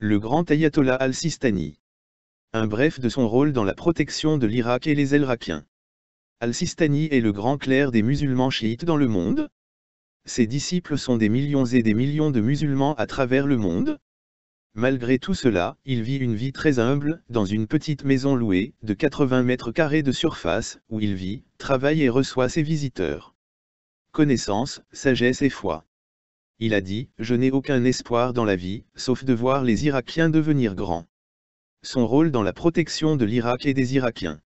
Le grand ayatollah al-Sistani. Un bref de son rôle dans la protection de l'Irak et les Irakiens. Al-Sistani est le grand clerc des musulmans chiites dans le monde. Ses disciples sont des millions et des millions de musulmans à travers le monde. Malgré tout cela, il vit une vie très humble, dans une petite maison louée, de 80 mètres carrés de surface, où il vit, travaille et reçoit ses visiteurs. Connaissance, sagesse et foi. Il a dit, je n'ai aucun espoir dans la vie, sauf de voir les Irakiens devenir grands. Son rôle dans la protection de l'Irak et des Irakiens.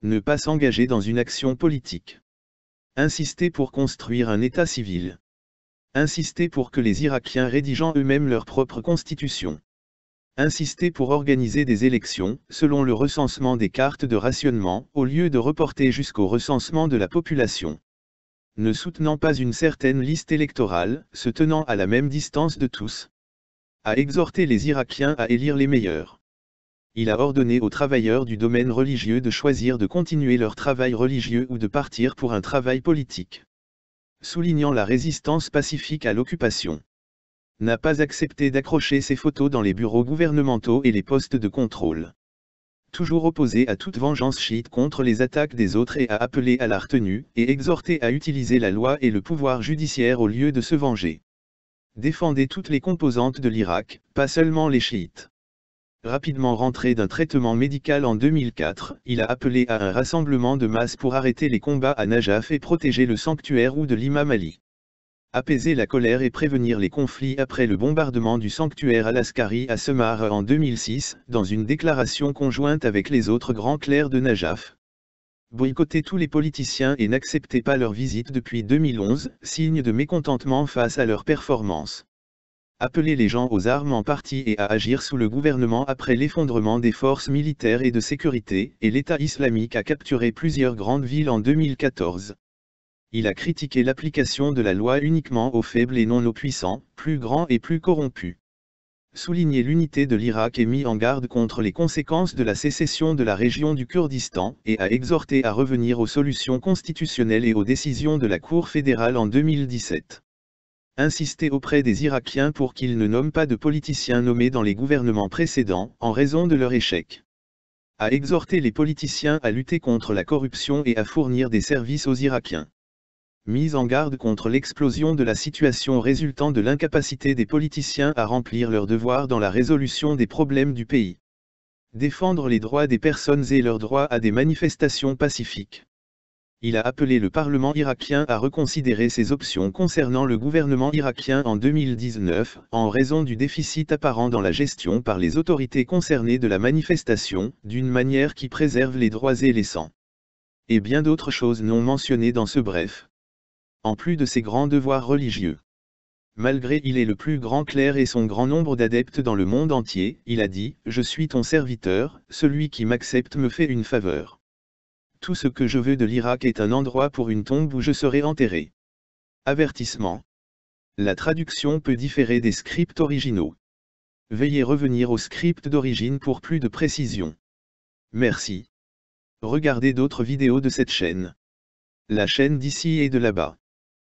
Ne pas s'engager dans une action politique. Insister pour construire un État civil. Insister pour que les Irakiens rédigent eux-mêmes leur propre constitution. Insister pour organiser des élections, selon le recensement des cartes de rationnement, au lieu de reporter jusqu'au recensement de la population. Ne soutenant pas une certaine liste électorale, se tenant à la même distance de tous. A exhorté les Irakiens à élire les meilleurs. Il a ordonné aux travailleurs du domaine religieux de choisir de continuer leur travail religieux ou de partir pour un travail politique. Soulignant la résistance pacifique à l'occupation. N'a pas accepté d'accrocher ses photos dans les bureaux gouvernementaux et les postes de contrôle. Toujours opposé à toute vengeance chiite contre les attaques des autres et a appelé à la retenue, et exhorté à utiliser la loi et le pouvoir judiciaire au lieu de se venger. Défendait toutes les composantes de l'Irak, pas seulement les chiites. Rapidement rentré d'un traitement médical en 2004, il a appelé à un rassemblement de masse pour arrêter les combats à Najaf et protéger le sanctuaire de l'imam Ali. Apaiser la colère et prévenir les conflits après le bombardement du sanctuaire al-Askari à Semar en 2006, dans une déclaration conjointe avec les autres grands clercs de Najaf. Boycotter tous les politiciens et n'accepter pas leur visite depuis 2011, signe de mécontentement face à leur performance. Appeler les gens aux armes en partie et à agir sous le gouvernement après l'effondrement des forces militaires et de sécurité, et l'État islamique a capturé plusieurs grandes villes en 2014. Il a critiqué l'application de la loi uniquement aux faibles et non aux puissants, plus grands et plus corrompus. Souligné l'unité de l'Irak et mis en garde contre les conséquences de la sécession de la région du Kurdistan, et a exhorté à revenir aux solutions constitutionnelles et aux décisions de la Cour fédérale en 2017. Insister auprès des Irakiens pour qu'ils ne nomment pas de politiciens nommés dans les gouvernements précédents, en raison de leur échec. A exhorté les politiciens à lutter contre la corruption et à fournir des services aux Irakiens. Mise en garde contre l'explosion de la situation résultant de l'incapacité des politiciens à remplir leurs devoirs dans la résolution des problèmes du pays. Défendre les droits des personnes et leur droit à des manifestations pacifiques. Il a appelé le Parlement irakien à reconsidérer ses options concernant le gouvernement irakien en 2019, en raison du déficit apparent dans la gestion par les autorités concernées de la manifestation, d'une manière qui préserve les droits et les sangs. Et bien d'autres choses non mentionnées dans ce bref. En plus de ses grands devoirs religieux. Malgré il est le plus grand clerc et son grand nombre d'adeptes dans le monde entier, il a dit, je suis ton serviteur, celui qui m'accepte me fait une faveur. Tout ce que je veux de l'Irak est un endroit pour une tombe où je serai enterré. Avertissement. La traduction peut différer des scripts originaux. Veuillez revenir au script d'origine pour plus de précision. Merci. Regardez d'autres vidéos de cette chaîne. La chaîne d'ici et de là-bas.